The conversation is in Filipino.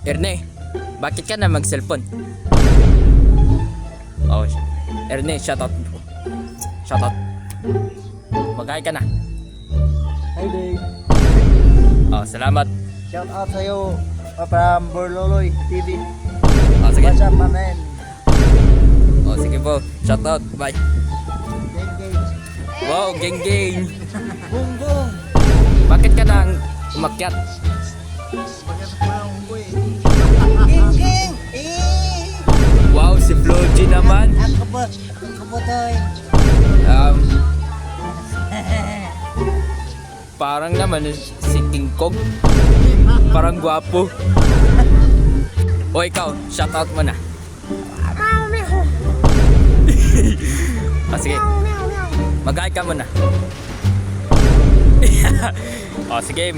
Erne, bakit ka na mag-cellphone? Oh, Erne, shoutout. Shoutout. Mag-hi ka na. Hi Dave. Oh, salamat. Shout out sa'yo from Borloloy TV. Oh, sige. What's up, my man? Oh, sige po. Shoutout. Bye. Gang gang. Wow, geng geng. Boom boom. Bakit ka nang umakyat? Bagay sa pulang unggoy. Gang gang. Wow, si Floji naman. Ang kabot. Ang kabotoy. Parang naman si King Kong. Parang gwapo. O ikaw, shoutout mo na. Ah, sige. Mag-hi ka muna. O, sige.